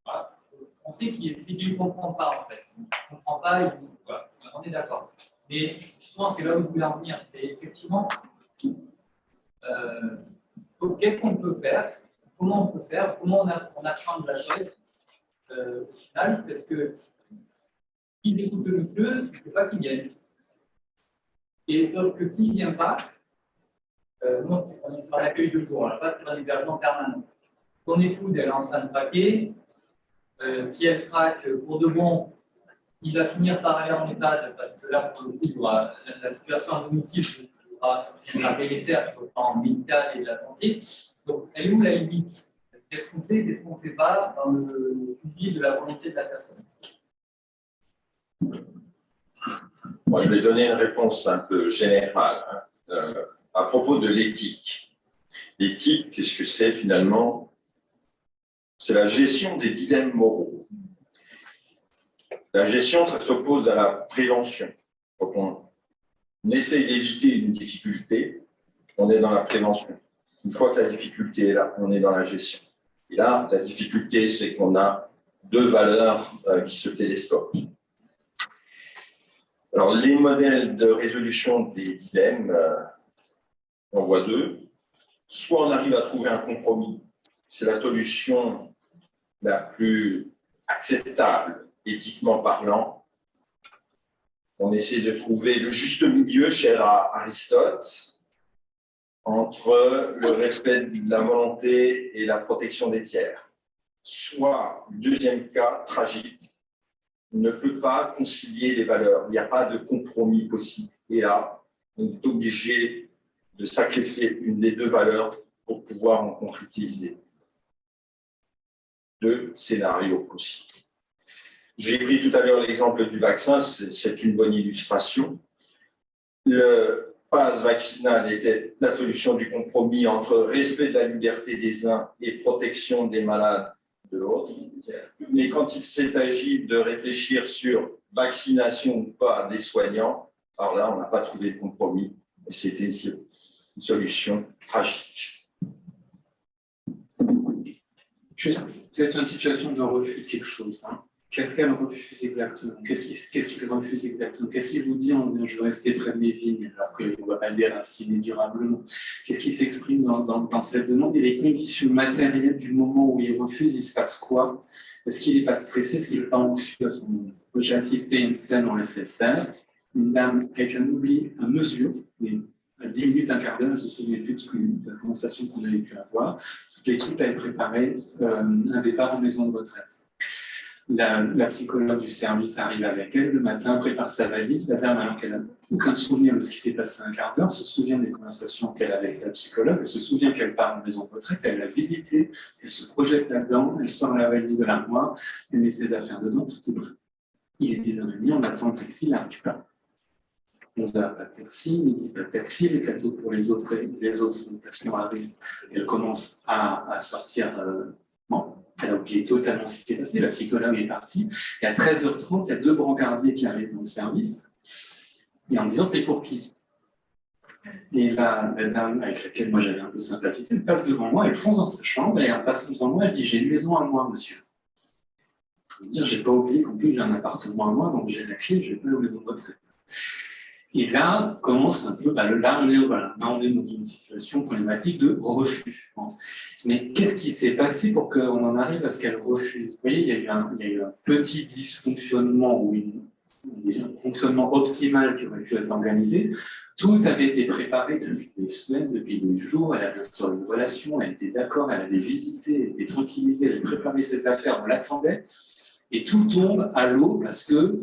Voilà. On sait qu'il ne comprend pas, en fait. Il ne comprend pas, voilà. On est d'accord. Mais justement, c'est là où je voulais en venir. C'est effectivement, qu'est-ce qu'on peut faire? Comment on peut faire, comment on apprend de la chose au final, parce que s'il écoute le monsieur, il ne faut pas qu'il vienne. Et sauf que s'il ne vient pas, on est sur l'accueil de cours, on n'a pas sur un hébergement permanent. Son épouse, elle est en train de craquer, si elle craque pour de bon, il va finir par aller en EHPAD, parce que là, pour le coup, la situation à domicile sera délétère sur le plan médical et de la santé. Donc, elle est où la limite? Qu'est-ce qu'on fait, qu'est-ce qu'on ne fait pas dans le suivi de la volonté de la personne? Moi, je vais donner une réponse un peu générale à propos de l'éthique. L'éthique, qu'est-ce que c'est finalement? C'est la gestion des dilemmes moraux. La gestion, ça s'oppose à la prévention. Donc, on essaye d'éviter une difficulté, on est dans la prévention. Une fois que la difficulté est là, on est dans la gestion. Et là, la difficulté, c'est qu'on a deux valeurs qui se télescopent. Alors, les modèles de résolution des dilemmes, on voit deux. Soit on arrive à trouver un compromis, c'est la solution la plus acceptable, éthiquement parlant. On essaie de trouver le juste milieu, cher à Aristote, entre le respect de la volonté et la protection des tiers. Soit, le deuxième cas, tragique, on ne peut pas concilier les valeurs, il n'y a pas de compromis possible. Et là, on est obligé de sacrifier une des deux valeurs pour pouvoir en concrétiser. Deux scénarios possibles. J'ai pris tout à l'heure l'exemple du vaccin, c'est une bonne illustration. passe vaccinal était la solution du compromis entre respect de la liberté des uns et protection des malades de l'autre. Mais quand il s'est agi de réfléchir sur vaccination ou pas des soignants, alors là, on n'a pas trouvé de compromis. Et c'était une solution tragique. Juste, vous êtes sur une situation de refus de quelque chose. Hein. Qu'est-ce qu'elle refuse exactement? Qu'est-ce qu'il refuse exactement? Qu'est-ce qu'il vous dit en disant je veux rester près de mes vignes alors qu'on ne va pas le déraciner durablement? Qu'est-ce qui s'exprime dans cette demande? Et les conditions matérielles du moment où il refuse, il se passe quoi? Est-ce qu'il n'est pas stressé? Est-ce qu'il n'est pas anxieux à son moment? J'ai assisté à une scène en SFR, une dame avec un oubli à mesure, mais à 10 minutes, un quart d'heure, elle ne se souvenait plus de la conversation qu'on avait pu avoir. Toute l'équipe avait préparé un départ en maison de retraite. La psychologue du service arrive avec elle le matin, prépare sa valise. La dame, alors qu'elle n'a aucun souvenir de ce qui s'est passé un quart d'heure, se souvient des conversations qu'elle avait avec la psychologue, elle se souvient qu'elle part en maison de retraite, elle l'a visitée, elle se projette là-dedans, elle sort la valise de l'armoire, elle met ses affaires dedans, tout est prêt. Il est 10h30, on attend le taxi, il n'arrive pas. 11h, pas de taxi, midi, pas de taxi, les cadeaux pour les autres patients arrivent, elle commence à sortir. Elle a oublié totalement ce qui s'est passé, la psychologue est partie, et à 13h30, il y a 2 brancardiers qui arrivent dans le service, et en disant c'est pour qui? Et là, la dame avec laquelle moi j'avais un peu sympathisé, elle passe devant moi, elle fonce dans sa chambre, et en passant devant moi, elle dit j'ai une maison à moi, monsieur. Je veux dire, j'ai pas oublié qu'en plus j'ai un appartement à moi, donc j'ai la clé, je vais pas le maison de retraite. Et là, commence un peu, là on est dans une situation problématique de refus. Mais qu'est-ce qui s'est passé pour qu'on en arrive à ce qu'elle refuse? Vous voyez, il y a eu un petit dysfonctionnement ou un fonctionnement optimal qui aurait pu être organisé. Tout avait été préparé depuis des semaines, depuis des jours. Elle avait instauré une relation, elle était d'accord, elle avait visité, elle était tranquillisée, elle avait préparé ses affaires, on l'attendait. Et tout tombe à l'eau parce que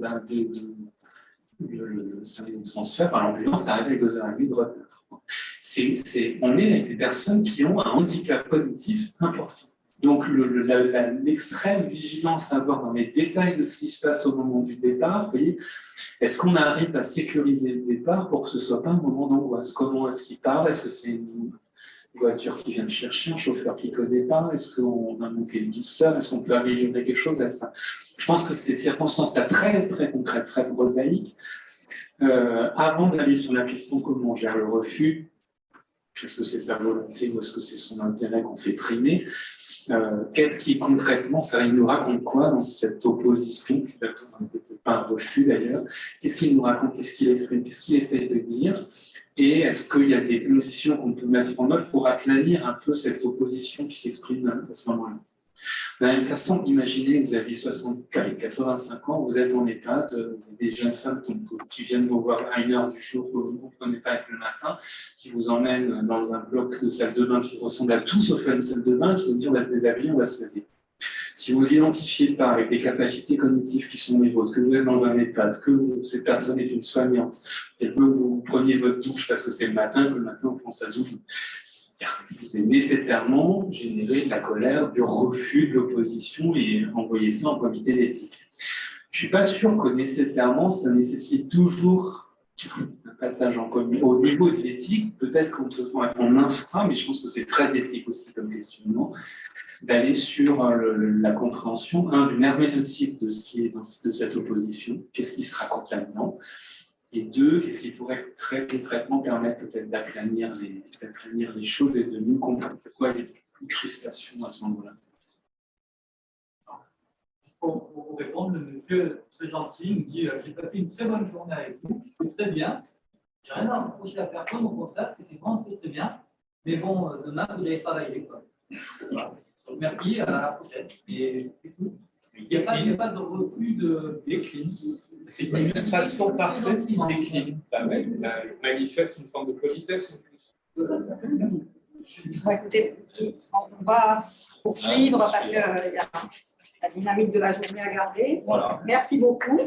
le service de transfert à l'ambulance arrive avec 2h30 de retard. On est avec des personnes qui ont un handicap cognitif important. Donc, l'extrême vigilance à avoir dans les détails de ce qui se passe au moment du départ, vous voyez, est-ce qu'on arrive à sécuriser le départ pour que ce ne soit pas un moment d'angoisse? Comment est-ce qu'il parle? Est-ce que c'est une voiture qui vient de chercher, un chauffeur qui ne connaît pas? Est-ce qu'on a manqué de douceur? Est-ce qu'on peut améliorer quelque chose à ça? Je pense que ces circonstances-là très, très concrètes, très prosaïques, avant d'aller sur la question de comment on gère le refus, est-ce que c'est sa volonté ou est-ce que c'est son intérêt qu'on fait primer, qu'est-ce qui concrètement, ça il nous raconte quoi dans cette opposition, peut-être pas un refus d'ailleurs, qu'est-ce qu'il nous raconte, qu'est-ce qu'il exprime, qu'est-ce qu'il essaie de dire, et est-ce qu'il y a des conditions qu'on peut mettre en œuvre pour aplanir un peu cette opposition qui s'exprime à ce moment-là. De la même façon, imaginez que vous avez 85 ans, vous êtes en EHPAD, des jeunes femmes qui viennent vous voir à 1h du jour, que vous ne comprenez pas avec le matin, qui vous emmènent dans un bloc de salle de bain qui ressemble à tout sauf à une salle de bain, qui vous disent on va se déshabiller, on va se laver. Si vous n'identifiez pas avec des capacités cognitives qui sont les vôtres, que vous êtes dans un EHPAD, que cette personne est une soignante, qu'elle veut que vous preniez votre douche parce que c'est le matin, que le matin on prend sa douche, vous allez nécessairement générer de la colère, du refus, de l'opposition et envoyer ça en comité d'éthique. Je ne suis pas sûr que nécessairement ça nécessite toujours un passage en comité. Au niveau de l'éthique, peut-être qu'on peut être en infra, mais je pense que c'est très éthique aussi comme questionnement, d'aller sur la compréhension, d'une herméneutique de ce qui est de cette opposition, qu'est-ce qui se raconte là-dedans, et 2, qu'est-ce qui pourrait très concrètement permettre peut-être d'aplanir les choses et de mieux comprendre pourquoi il y a une crispation à ce moment-là. Pour vous répondre, le monsieur très gentil nous dit j'ai passé une très bonne journée avec vous, c'est très bien, j'ai rien à reprocher à personne, au contraire, effectivement, c'est très bien, mais bon, demain vous allez travailler. Voilà. Donc merci, à la prochaine. Et c'est tout. Il n'y a pas de refus de déclin. C'est une illustration parfaite qui décline. Il manifeste une forme de politesse en plus. Écoutez, on va poursuivre parce qu'il y a la dynamique de la journée à garder. Voilà. Merci beaucoup.